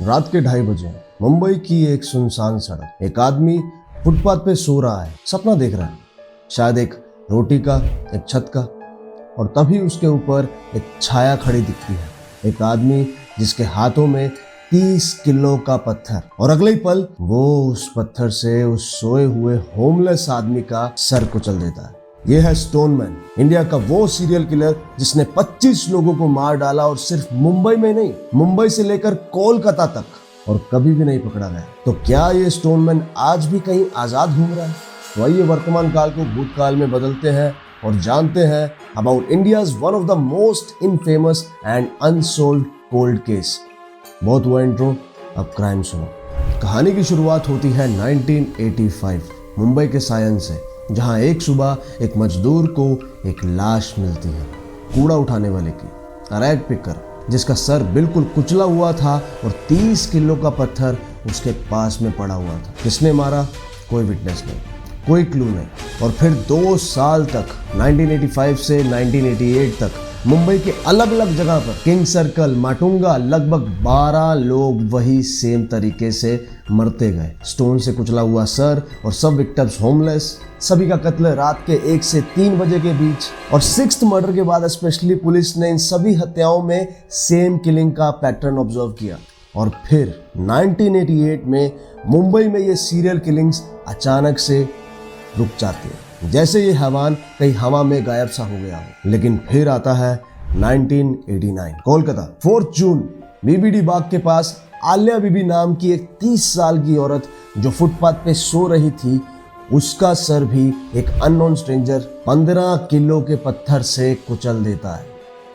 रात के 2:30 बजे मुंबई की एक सुनसान सड़क। एक आदमी फुटपाथ पे सो रहा है, सपना देख रहा है, शायद एक रोटी का, एक छत का। और तभी उसके ऊपर एक छाया खड़ी दिखती है, एक आदमी जिसके हाथों में 30 किलो का पत्थर। और अगले ही पल वो उस पत्थर से उस सोए हुए होमलेस आदमी का सर कुचल देता है। ये है स्टोनमैन, इंडिया का वो सीरियल किलर जिसने 25 लोगों को मार डाला, और सिर्फ मुंबई में नहीं, मुंबई से लेकर कोलकाता तक, और कभी भी नहीं पकड़ा गया। तो क्या ये स्टोनमैन आज भी कहीं आजाद घूम रहा है? तो आइए वर्तमान काल को भूतकाल में बदलते हैं और जानते हैं about India's one of the most infamous and unsolved cold case. बहुत हुआ इंट्रो, अब क्राइम सुनो। कहानी की शुरुआत होती है 1985 मुंबई के सायन से, जहां एक सुबह एक मजदूर को एक लाश मिलती है, कूड़ा उठाने वाले की, रैग पिकर, जिसका सर बिल्कुल कुचला हुआ था और 30 किलो का पत्थर उसके पास में पड़ा हुआ था। किसने मारा? कोई विटनेस नहीं, कोई क्लू नहीं। और फिर 2 साल तक 1985 से 1988 तक मुंबई के अलग अलग जगह पर, किंग सर्कल, माटुंगा, लगभग 12 लोग वही सेम तरीके से मरते गए। स्टोन से कुचला हुआ सर और सब विक्टिम्स होमलेस। सभी का कत्ल रात के 1 से 3 बजे के बीच। और 6th मर्डर के बाद स्पेशली पुलिस ने इन सभी हत्याओं में सेम किलिंग का पैटर्न ऑब्जर्व किया। और फिर 1988 में मुंबई में ये सीरियल किलिंग्स अचानक से रुक जाती है, जैसे ये हैवान कहीं हवा में गायब सा हो गया हो। लेकिन फिर आता है 1989 कोलकाता। 4 जून बीबीडी बाग के पास आलिया बीबी नाम की एक 30 साल की औरत जो फुटपाथ पे सो रही थी, उसका सर भी एक अननोन स्ट्रेंजर 15 किलो के पत्थर से कुचल देता है।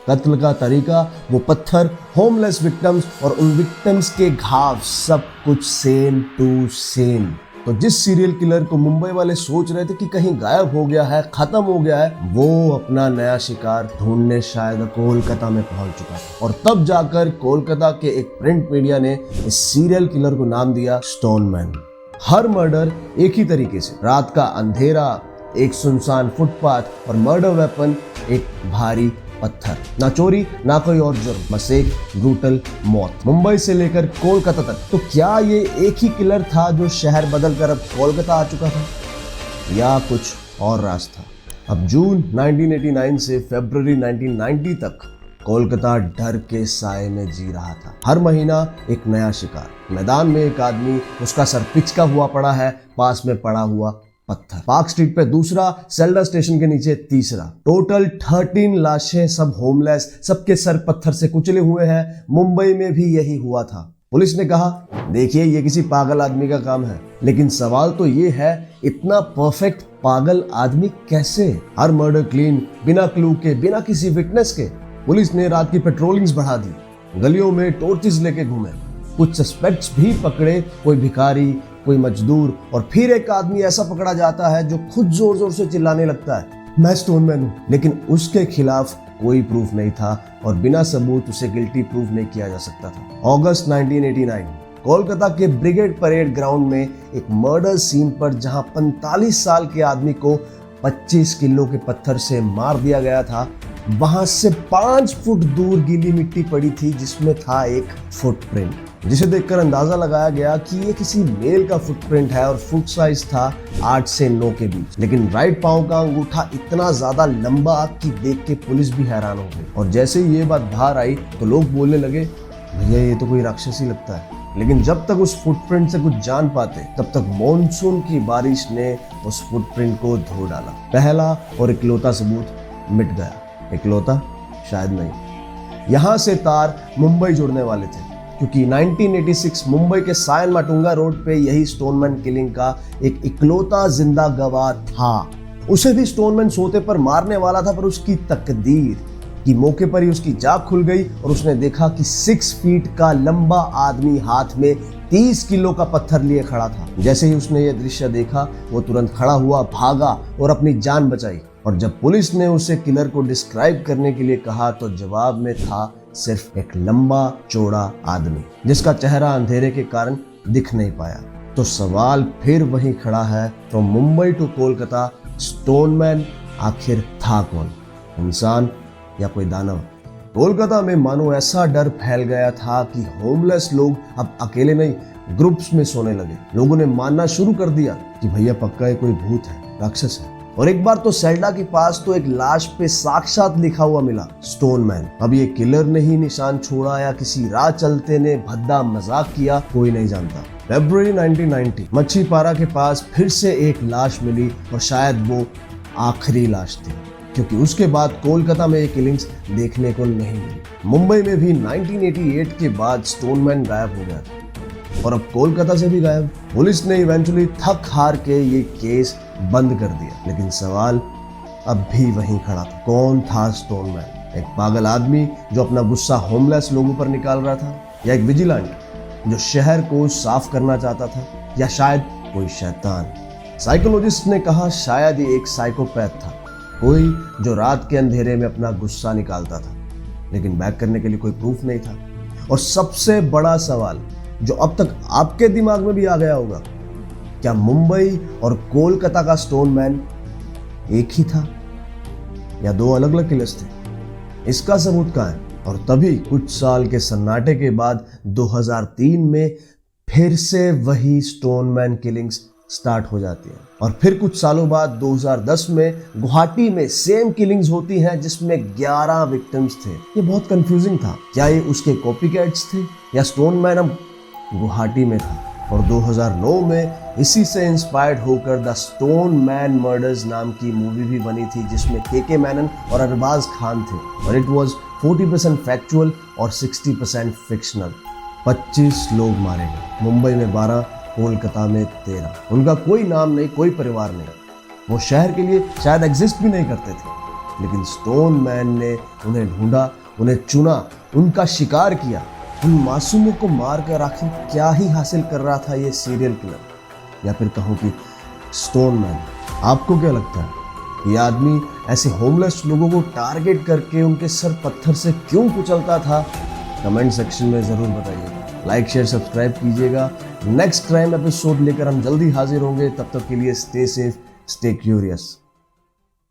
कत्ल का तरीका, वो पत्थर, होमलेस विक्टिम्स और उन विक्टिम्स के घाव, सब कुछ सेम टू सेम। तो जिस सीरियल किलर को मुंबई वाले सोच रहे थे कि कहीं गायब हो गया है, खत्म हो गया है, वो अपना नया शिकार ढूंढने शायद कोलकाता में पहुंच चुका है। और तब जाकर कोलकाता के एक प्रिंट मीडिया ने इस सीरियल किलर को नाम दिया स्टोनमैन। हर मर्डर एक ही तरीके से, रात का अंधेरा, एक सुनसान फुटपाथ और मर्डर वेपन एक भारी पत्थर। ना चोरी, ना कोई और जुर्म, बस एक ब्रूटल मौत। मुंबई से लेकर कोलकाता तक। तो क्या ये एक ही किलर था जो शहर बदल कर अब कोलकाता आ चुका था, या कुछ और राज था? अब जून 1989 से फरवरी 1990 तक कोलकाता डर के साए में जी रहा था। हर महीना एक नया शिकार। मैदान में एक आदमी, उसका सर पिचका हुआ पड़ा है, पास में पड़ा हुआ पत्थर। पार्क स्ट्रीट पे दूसरा, सेल्डा स्टेशन के नीचे तीसरा। टोटल 13 लाशें, सब होमलेस, सबके सर पत्थर से कुचले हुए हैं। मुंबई में भी यही हुआ था। पुलिस ने कहा, देखिए ये किसी पागल आदमी का काम है। लेकिन सवाल तो ये है, इतना परफेक्ट पागल आदमी कैसे? हर मर्डर क्लीन, बिना क्लू के, बिना किसी विटनेस के। पुलिस ने रात की पेट्रोलिंग्स बढ़ा दी, गलियों में टॉर्चेस लेके घूमे, कुछ सस्पेक्ट्स भी पकड़े, कोई भिखारी, कोई मजदूर। और फिर एक आदमी ऐसा पकड़ा जाता है जो खुद जोर जोर से चिल्लाने लगता है, मैं स्टोनमैन हूं। लेकिन उसके खिलाफ कोई प्रूफ नहीं था और बिना सबूत उसे गिल्टी प्रूफ नहीं किया जा सकता था। अगस्त 1989 कोलकाता के ब्रिगेड परेड ग्राउंड में एक मर्डर सीन पर, जहां 45 साल के आदमी को 25 किलो के पत्थर से मार दिया गया था, वहां से 5 फुट दूर गीली मिट्टी पड़ी थी, जिसमें था एक फुटप्रिंट, जिसे देखकर अंदाजा लगाया गया कि ये किसी मेल का फुटप्रिंट है। और फुट साइज था 8 से 9 के बीच। लेकिन राइट पांव का अंगूठा इतना ज्यादा लंबा कि देख के पुलिस भी हैरान हो गई। और जैसे ही ये बात बाहर आई तो लोग बोलने लगे, भैया ये तो कोई राक्षस ही लगता है। लेकिन जब तक उस फुटप्रिंट से कुछ जान पाते, तब तक मॉनसून की बारिश ने उस फुटप्रिंट को धो डाला। पहला और इकलौता सबूत मिट गया। इकलौता? शायद नहीं। यहां से तार मुंबई जुड़ने वाले थे, क्योंकि 1986 मुंबई के सायन माटुंगा रोड पे यही स्टोनमैन किलिंग का एक इकलौता जिंदा गवाह था। उसे भी स्टोनमैन सोते पर मारने वाला था, पर उसकी तकदीर कि मौके पर ही उसकी जाग खुल गई और उसने देखा कि 6 फीट का लंबा आदमी हाथ में 30 किलो का पत्थर लिए खड़ा था। जैसे ही उसने यह दृश्य देखा, वो तुरंत खड़ा हुआ, भागा और अपनी जान बचाई। और जब पुलिस ने उसे किलर को डिस्क्राइब करने के लिए कहा, तो जवाब में था सिर्फ एक लंबा चौड़ा आदमी, जिसका चेहरा अंधेरे के कारण दिख नहीं पाया। तो सवाल फिर वही खड़ा है, from Mumbai to Kolkata, Stoneman आखिर था कौन? इंसान या कोई दानव? कोलकाता में मानो ऐसा डर फैल गया था कि होमलेस लोग अब अकेले नहीं, ग्रुप्स में सोने लगे। लोगों ने मानना शुरू कर दिया कि भैया पक्का ये कोई भूत है, राक्षस है। और एक बार तो सेल्डा के पास तो एक लाश पे साक्षात लिखा हुआ मिला, स्टोन मैन। अब ये किलर ने ही निशान छोड़ा या किसी राह चलते ने भद्दा मजाक किया, कोई नहीं जानता। फरवरी 1990 मच्छीपारा के पास फिर से एक लाश मिली और शायद वो आखिरी लाश थी, क्योंकि उसके बाद कोलकाता में ये किलिंग्स देखने को नहीं मिली। मुंबई में भी 1988 के बाद स्टोन मैन गायब हो गया था और अब कोलकाता से भी गायब। पुलिस ने इवेंचुअली थक हार के ये केस बंद कर दिया, लेकिन सवाल अब भी वहीं खड़ा था, कौन था स्टोन मैन? एक पागल आदमी जो अपना गुस्सा होमलेस लोगों पर निकाल रहा था, या एक विजिलेंट जो शहर को साफ करना चाहता था, या शायद कोई शैतान? साइकोलॉजिस्ट ने कहा शायद ये एक साइकोपैथ था, कोई जो रात के अंधेरे में अपना गुस्सा निकालता था, लेकिन बैक करने के लिए कोई प्रूफ नहीं था। और सबसे बड़ा सवाल जो अब तक आपके दिमाग में भी आ गया होगा, क्या मुंबई और कोलकाता का स्टोन मैन एक ही था या दो अलग अलग किलर्स थे? इसका सबूत कहाँ है? और तभी कुछ साल के सन्नाटे के बाद 2003 में फिर से वही स्टोन मैन किलिंग्स स्टार्ट हो जाती है। और फिर कुछ सालों बाद 2010 में गुवाहाटी में सेम किलिंग्स होती हैं जिसमें 11 विक्टिम्स थे। ये बहुत कंफ्यूजिंग था, क्या ये उसके कॉपीकैट्स थे या स्टोन मैन अब गुवाहाटी में था? और 2009 में इसी से इंस्पायर्ड होकर द स्टोन मैन मर्डर्स नाम की मूवी भी बनी थी, जिसमें के मैनन और अरबाज खान थे, और इट वाज 40% फैक्चुअल और 60% फिक्शनल। 25 लोग मारे गए, मुंबई में 12, कोलकाता में 13। उनका कोई नाम नहीं, कोई परिवार नहीं, वो शहर के लिए शायद एग्जिस्ट भी नहीं करते थे, लेकिन स्टोन मैन ने उन्हें ढूंढा, उन्हें चुना, उनका शिकार किया। उन मासूमों को मार कर आखिर क्या ही हासिल कर रहा था ये सीरियल किलर, या फिर कहूँ कि स्टोन मैन? आपको क्या लगता है, ये आदमी ऐसे होमलेस लोगों को टारगेट करके उनके सर पत्थर से क्यों कुचलता था? कमेंट सेक्शन में ज़रूर बताइएगा। लाइक शेयर सब्सक्राइब कीजिएगा। नेक्स्ट क्राइम एपिसोड लेकर हम जल्दी हाजिर होंगे। तब तक के लिए स्टे सेफ, स्टे क्यूरियस।